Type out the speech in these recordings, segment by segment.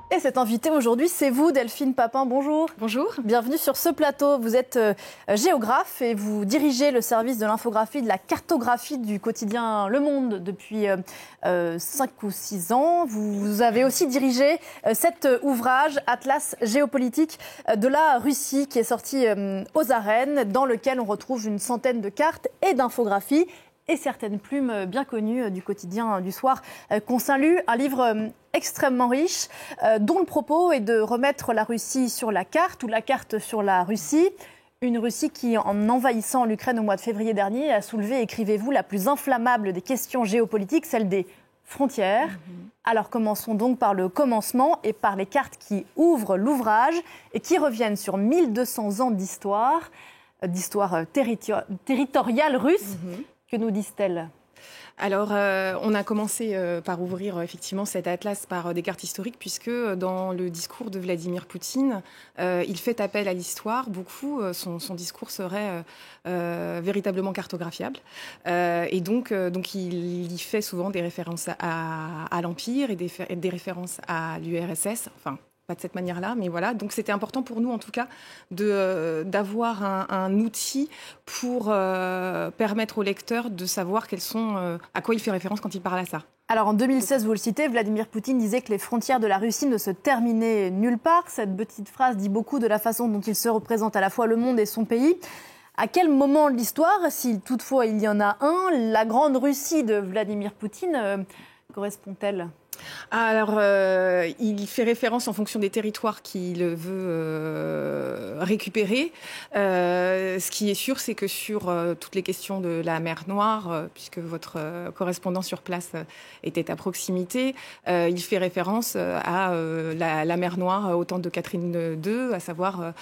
Et cet invité aujourd'hui, c'est vous, Delphine Papin. Bonjour. Bonjour. Bienvenue sur ce plateau. Vous êtes géographe et vous dirigez le service de l'infographie, de la cartographie du quotidien Le Monde depuis 5 ou 6 ans. Vous avez aussi dirigé cet ouvrage, Atlas géopolitique de la Russie, qui est sorti aux arènes, dans lequel on retrouve une centaine de cartes et d'infographies et certaines plumes bien connues du quotidien du soir qu'on salue. Un livre extrêmement riche, dont le propos est de remettre la Russie sur la carte ou la carte sur la Russie. Une Russie qui, en envahissant l'Ukraine au mois de février dernier, a soulevé, écrivez-vous, la plus inflammable des questions géopolitiques, celle des frontières. Alors commençons donc par le commencement et par les cartes qui ouvrent l'ouvrage et qui reviennent sur 1200 ans d'histoire territoriale russe. Que nous disent-elles ? Alors, on a commencé par ouvrir effectivement cet atlas par des cartes historiques, puisque dans le discours de Vladimir Poutine, il fait appel à l'histoire. Beaucoup, son discours serait véritablement cartographiable. Et donc il y fait souvent des références à l'Empire et des références à l'URSS. Enfin, pas de cette manière-là, mais voilà. Donc c'était important pour nous, en tout cas, d'avoir un outil pour permettre au lecteur de savoir à quoi il fait référence quand il parle à ça. Alors en 2016, vous le citez, Vladimir Poutine disait que les frontières de la Russie ne se terminaient nulle part. Cette petite phrase dit beaucoup de la façon dont il se représente à la fois le monde et son pays. À quel moment de l'histoire, si toutefois il y en a un, la grande Russie de Vladimir Poutine correspond-elle ? Alors, il fait référence en fonction des territoires qu'il veut récupérer. Ce qui est sûr, c'est que sur toutes les questions de la mer Noire, puisque votre correspondant sur place était à proximité, il fait référence à la mer Noire au temps de Catherine II, à savoir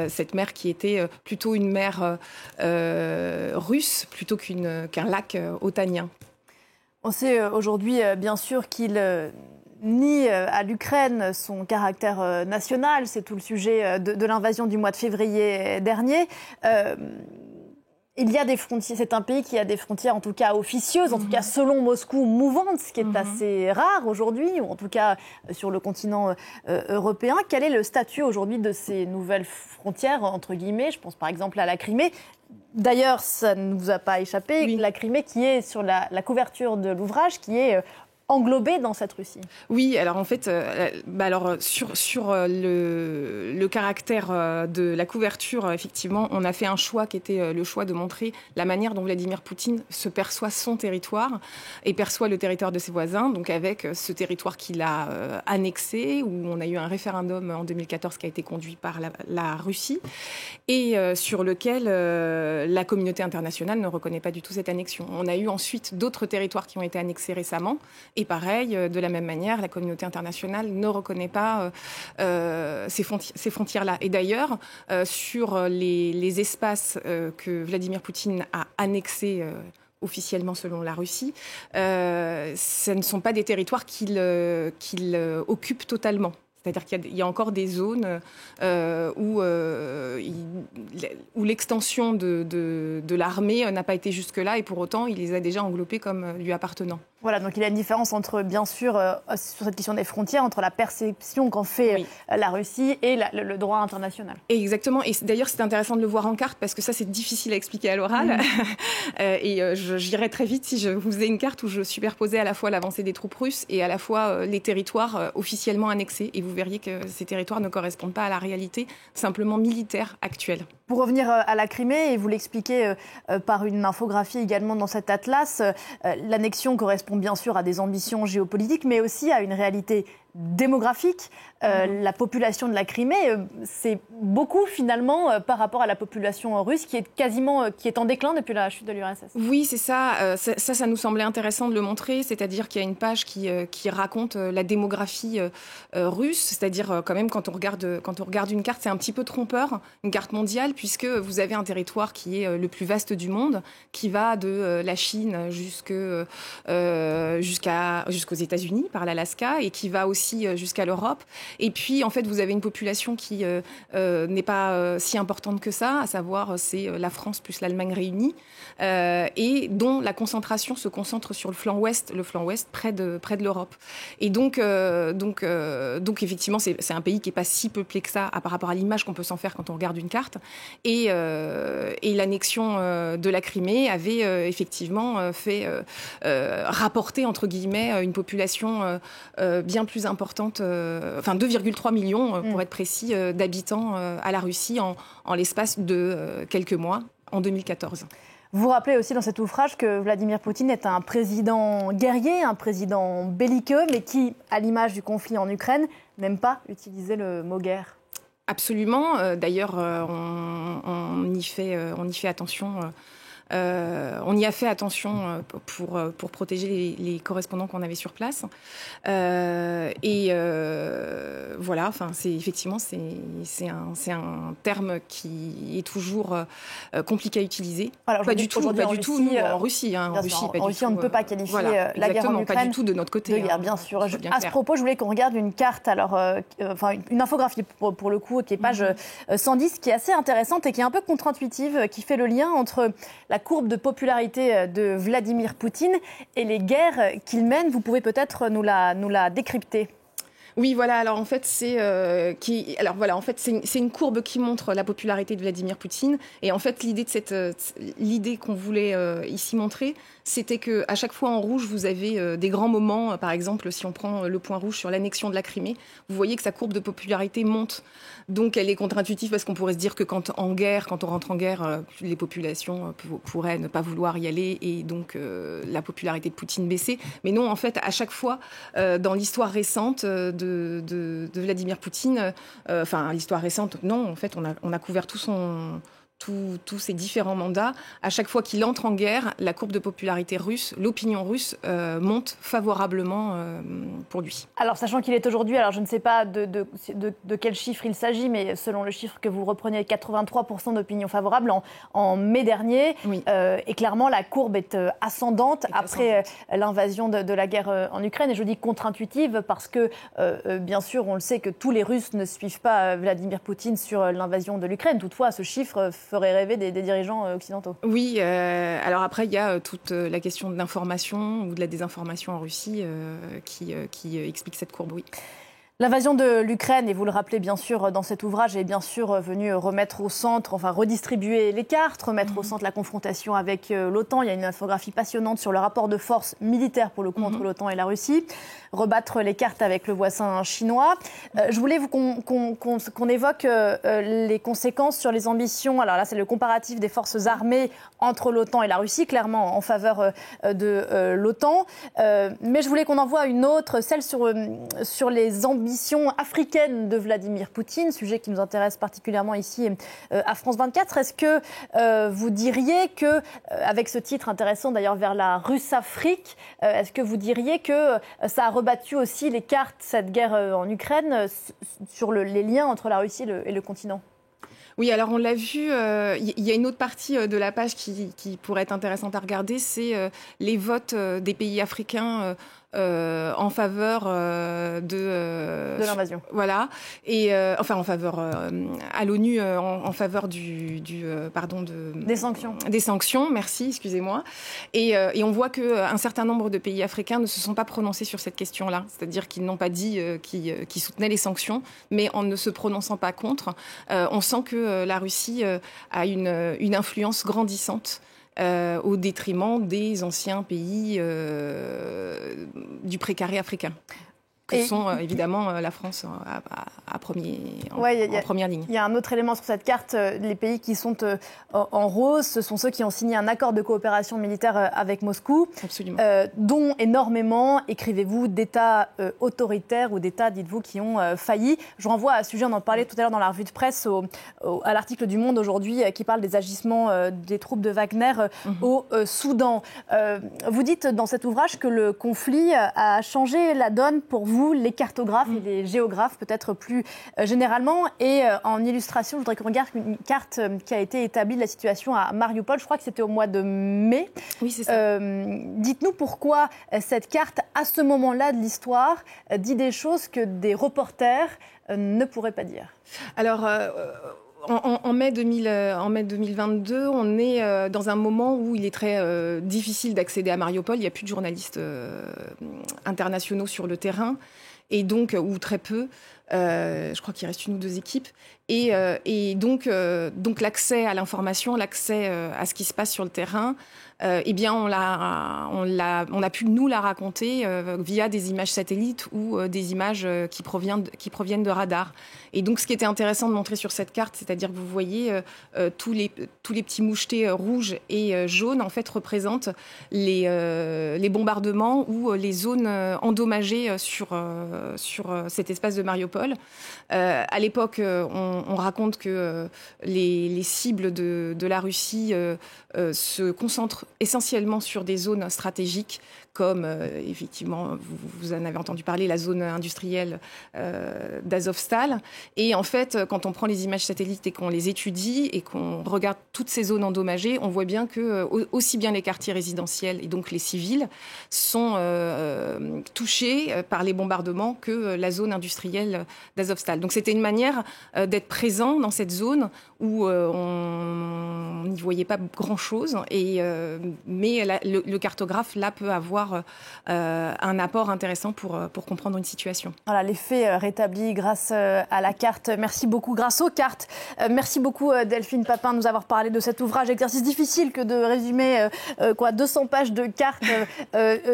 cette mer qui était plutôt une mer russe plutôt qu'un lac otanien. On sait aujourd'hui, bien sûr, qu'il nie à l'Ukraine son caractère national. C'est tout le sujet de l'invasion du mois de février dernier. Il y a des frontières. C'est un pays qui a des frontières, en tout cas officieuses, en tout cas selon Moscou, mouvantes, ce qui est assez rare aujourd'hui, ou en tout cas sur le continent européen. Quel est le statut aujourd'hui de ces nouvelles frontières, entre guillemets ? Je pense par exemple à la Crimée. D'ailleurs, ça ne vous a pas échappé, oui. La Crimée qui est sur la couverture de l'ouvrage, qui est englobée dans cette Russie. Oui, alors en fait, sur le caractère de la couverture, effectivement, on a fait un choix qui était le choix de montrer la manière dont Vladimir Poutine se perçoit son territoire et perçoit le territoire de ses voisins, donc avec ce territoire qu'il a annexé, où on a eu un référendum en 2014 qui a été conduit par la Russie, et sur lequel la communauté internationale ne reconnaît pas du tout cette annexion. On a eu ensuite d'autres territoires qui ont été annexés récemment, et pareil, de la même manière, la communauté internationale ne reconnaît pas ces frontières-là. Et d'ailleurs, sur les espaces que Vladimir Poutine a annexés officiellement selon la Russie, ce ne sont pas des territoires qu'il occupe totalement. C'est-à-dire qu'il y a encore des zones où l'extension de l'armée n'a pas été jusque-là, et pour autant, il les a déjà englobés comme lui appartenant. Voilà, donc il y a une différence entre, bien sûr, sur cette question des frontières, entre la perception qu'en fait la Russie et le droit international. Exactement, et d'ailleurs c'est intéressant de le voir en carte, parce que ça c'est difficile à expliquer à l'oral. Et j'irai très vite si je vous ai une carte où je superposais à la fois l'avancée des troupes russes et à la fois les territoires officiellement annexés. Et vous verriez que ces territoires ne correspondent pas à la réalité simplement militaire actuelle. Pour revenir à la Crimée, et vous l'expliquez par une infographie également dans cet atlas, l'annexion correspond bien sûr à des ambitions géopolitiques, mais aussi à une réalité démographique. La population de la Crimée, c'est beaucoup finalement par rapport à la population russe qui est en déclin depuis la chute de l'URSS. Oui, c'est ça. Ça nous semblait intéressant de le montrer, c'est-à-dire qu'il y a une page qui raconte la démographie russe, c'est-à-dire quand même quand on regarde une carte, c'est un petit peu trompeur, une carte mondiale, puisque vous avez un territoire qui est le plus vaste du monde, qui va de la Chine jusqu'aux États-Unis par l'Alaska, et qui va aussi aussi jusqu'à l'Europe. Et puis, en fait, vous avez une population qui n'est pas si importante que ça, à savoir, c'est la France plus l'Allemagne réunie, et dont la concentration se concentre sur le flanc ouest près de l'Europe. Et donc effectivement, c'est un pays qui n'est pas si peuplé que ça par rapport à l'image qu'on peut s'en faire quand on regarde une carte. Et l'annexion de la Crimée avait effectivement fait rapporter, entre guillemets, une population bien plus importante, 2,3 millions, pour être précis, d'habitants à la Russie en l'espace de quelques mois, en 2014. Vous rappelez aussi dans cet ouvrage que Vladimir Poutine est un président guerrier, un président belliqueux, mais qui, à l'image du conflit en Ukraine, n'aime pas utiliser le mot guerre. Absolument. D'ailleurs, on y fait attention. On y a fait attention pour protéger les correspondants qu'on avait sur place. Voilà, effectivement, c'est un terme qui est toujours compliqué à utiliser. Alors, pas du tout, nous, en Russie. En Russie, on ne peut pas qualifier la guerre en Ukraine pas du tout de notre côté. De guerre, bien sûr. À ce propos, je voulais qu'on regarde une carte, une infographie pour le coup, qui est page 110, qui est assez intéressante et qui est un peu contre-intuitive, qui fait le lien entre la courbe de popularité de Vladimir Poutine et les guerres qu'il mène. Vous pouvez peut-être nous la décrypter. Oui, voilà. Alors en fait, c'est une courbe qui montre la popularité de Vladimir Poutine. Et en fait, l'idée qu'on voulait ici montrer, c'était que à chaque fois en rouge, vous avez des grands moments. Par exemple, si on prend le point rouge sur l'annexion de la Crimée, vous voyez que sa courbe de popularité monte. Donc, elle est contre-intuitive parce qu'on pourrait se dire que quand on rentre en guerre, les populations pourraient ne pas vouloir y aller et donc la popularité de Poutine baisser. Mais non, en fait, à chaque fois, dans l'histoire récente de Vladimir Poutine, l'histoire récente, non, en fait, on a couvert tous ces différents mandats. À chaque fois qu'il entre en guerre, la courbe de popularité russe, l'opinion russe monte favorablement pour lui. Alors, sachant qu'il est aujourd'hui, je ne sais pas de quel chiffre il s'agit, mais selon le chiffre que vous reprenez, 83% d'opinion favorable en mai dernier. Oui. Et clairement, la courbe est ascendante après l'invasion de la guerre en Ukraine. Et je dis contre-intuitive parce que, bien sûr, on le sait que tous les Russes ne suivent pas Vladimir Poutine sur l'invasion de l'Ukraine. Toutefois, ce chiffre ferait rêver des dirigeants occidentaux. Oui, alors après, il y a toute la question de l'information ou de la désinformation en Russie qui explique cette courbe, oui. L'invasion de l'Ukraine, et vous le rappelez bien sûr dans cet ouvrage, est bien sûr venue remettre au centre, redistribuer les cartes, remettre au centre la confrontation avec l'OTAN. Il y a une infographie passionnante sur le rapport de force militaire, pour le coup, entre l'OTAN et la Russie. Rebattre les cartes avec le voisin chinois. Je voulais qu'on évoque les conséquences sur les ambitions. Alors là, c'est le comparatif des forces armées entre l'OTAN et la Russie, clairement en faveur de l'OTAN. Mais je voulais qu'on en voie une autre, celle sur les ambitions africaines de Vladimir Poutine, sujet qui nous intéresse particulièrement ici à France 24. Est-ce que vous diriez que, avec ce titre intéressant d'ailleurs vers la Russe-Afrique, est-ce que vous diriez que ça a rebattu aussi les cartes, cette guerre en Ukraine, sur les liens entre la Russie et le continent ? Oui, alors on l'a vu, il y a une autre partie de la page qui pourrait être intéressante à regarder, c'est les votes des pays africains en faveur de l'invasion. Voilà, et en faveur à l'ONU en faveur des sanctions. Des sanctions, merci, excusez-moi. Et on voit que un certain nombre de pays africains ne se sont pas prononcés sur cette question-là, c'est-à-dire qu'ils n'ont pas dit qu'ils soutenaient les sanctions, mais en ne se prononçant pas contre, on sent que la Russie a une influence grandissante au détriment des anciens pays du précaré africain, que sont évidemment la France en première ligne. Il y a un autre élément sur cette carte, les pays qui sont en rose, ce sont ceux qui ont signé un accord de coopération militaire avec Moscou. Absolument. Dont énormément, écrivez-vous, d'États autoritaires ou d'États, dites-vous, qui ont failli. Je renvoie à ce sujet, on en parlait tout à l'heure dans la revue de presse, à l'article du Monde aujourd'hui qui parle des agissements des troupes de Wagner au Soudan. Vous dites dans cet ouvrage que le conflit a changé la donne pour vous. vous, les cartographes et les géographes, peut-être plus généralement. Et en illustration, je voudrais qu'on regarde une carte qui a été établie de la situation à Mariupol. Je crois que c'était au mois de mai. Oui, c'est ça. Dites-nous pourquoi cette carte, à ce moment-là de l'histoire, dit des choses que des reporters ne pourraient pas dire. Alors, en mai 2022, on est dans un moment où il est très difficile d'accéder à Mariupol. Il n'y a plus de journalistes internationaux sur le terrain, et donc, ou très peu. Je crois qu'il reste une ou deux équipes. Et donc l'accès à l'information, l'accès à ce qui se passe sur le terrain, eh bien, on a pu nous la raconter via des images satellites ou des images qui proviennent de radars. Et donc, ce qui était intéressant de montrer sur cette carte, c'est-à-dire que vous voyez tous les petits mouchetés rouges et jaunes, en fait, représentent les bombardements ou les zones endommagées sur cet espace de Mariupol. À l'époque, on raconte que les cibles de la Russie se concentrent essentiellement sur des zones stratégiques, comme effectivement, vous en avez entendu parler, la zone industrielle d'Azovstal. Et en fait, quand on prend les images satellites et qu'on les étudie et qu'on regarde toutes ces zones endommagées, on voit bien que aussi bien les quartiers résidentiels et donc les civils sont touchés par les bombardements que la zone industrielle d'Azovstal. Donc c'était une manière d'être présent dans cette zone où on n'y voyait pas grand-chose, mais le cartographe là peut avoir un apport intéressant pour comprendre une situation. Voilà, les faits rétablis grâce à la carte. Merci beaucoup, grâce aux cartes. Merci beaucoup Delphine Papin de nous avoir parlé de cet ouvrage. Exercice difficile que de résumer 200 pages de cartes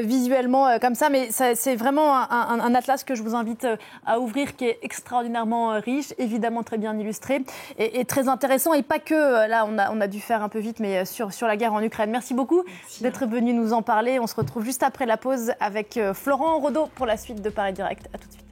visuellement comme ça, mais c'est vraiment un atlas que je vous invite à ouvrir, qui est extraordinairement riche, évidemment très bien illustré et très intéressant, et pas que, là on a dû faire un peu vite, mais sur la guerre en Ukraine. Merci beaucoup d'être venu nous en parler. On se retrouve juste après la pause avec Florent Rodeau pour la suite de Paris Direct. À tout de suite.